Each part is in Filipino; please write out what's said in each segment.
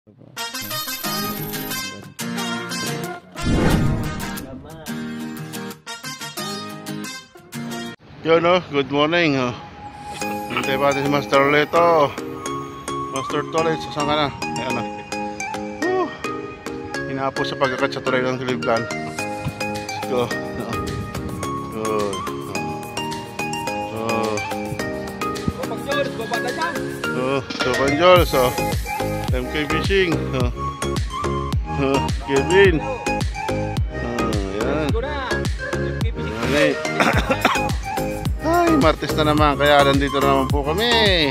Yun good morning. Hintay pa natin si Master Leto. Master Tolet, saan ka na? Ayan na. Hinapo sa pagkakat sa tulay ng Kilibgan. Let's go. Good. Sopan Jules, MK Fishing. Kevin. Ayan. Ayan. Ay, Martes na naman, kaya nandito na naman po kami.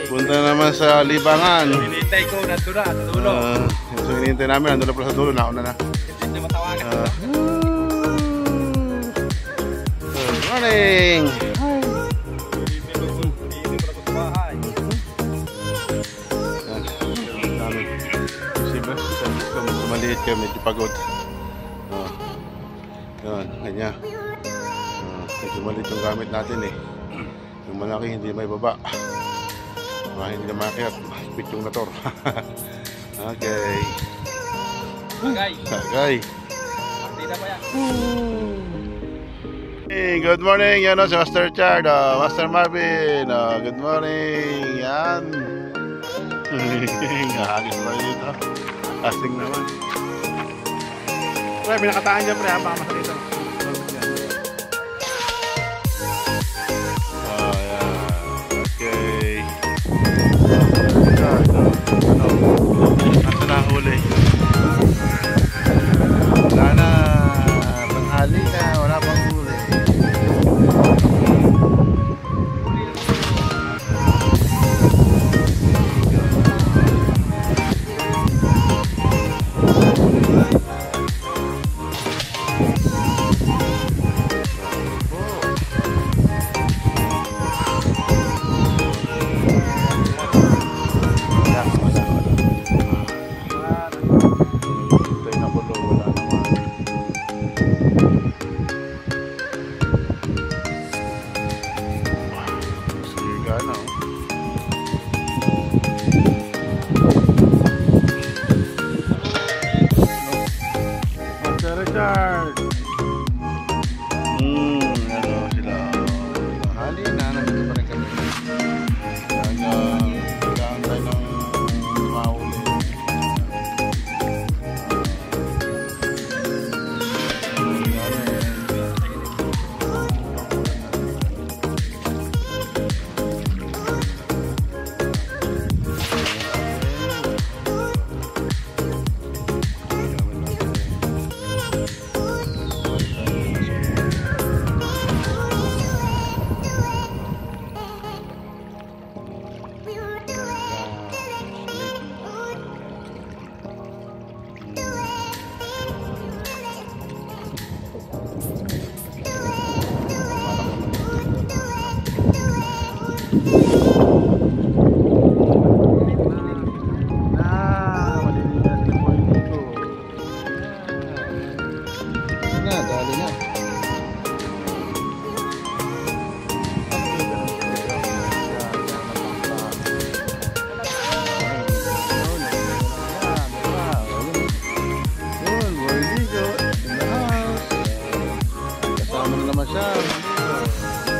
Punta naman sa Libangan. Hinihintay ko, nandun na, sa dulo. So hinihintay namin, nandun na pala sa dulo, nauna na. Hindi matawagan. Good morning! Maliit kami, di pagod. Yan, ganyan. Medyo maliit yung gamit natin eh. Yung malaki hindi may baba. Hindi na makiat. Higpit yung motor. Okay. Bagay. Hey, good morning. Yan o si Master Chard. Master Marvin. Good morning. Yan. Hagis pa dito. Casting naman. Pre, pinakataan dyan pre, baka masakita. Okay. Nasa na huli? Wala na. Tanghali na. Wala pang huli.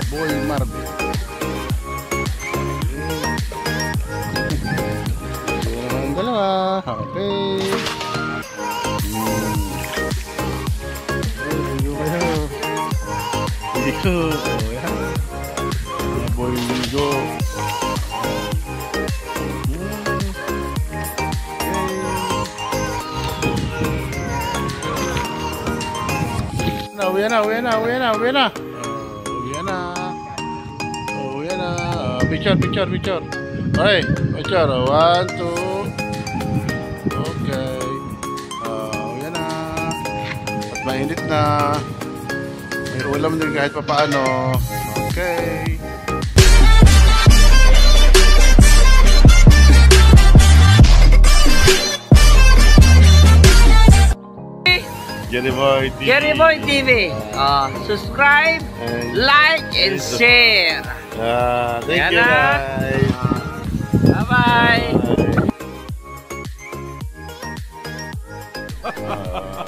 Boy Marvin. Yung dalawa. Okay. Iko. Boy Migo. Uwi na. Picture. Okay, picture. 1, 2. Okay. Yan na. At mainit na. May ulam din kahit pa paano. Okay. Jerry Boy TV. Subscribe, like, and share. Thank you guys. Bye-bye! Ah,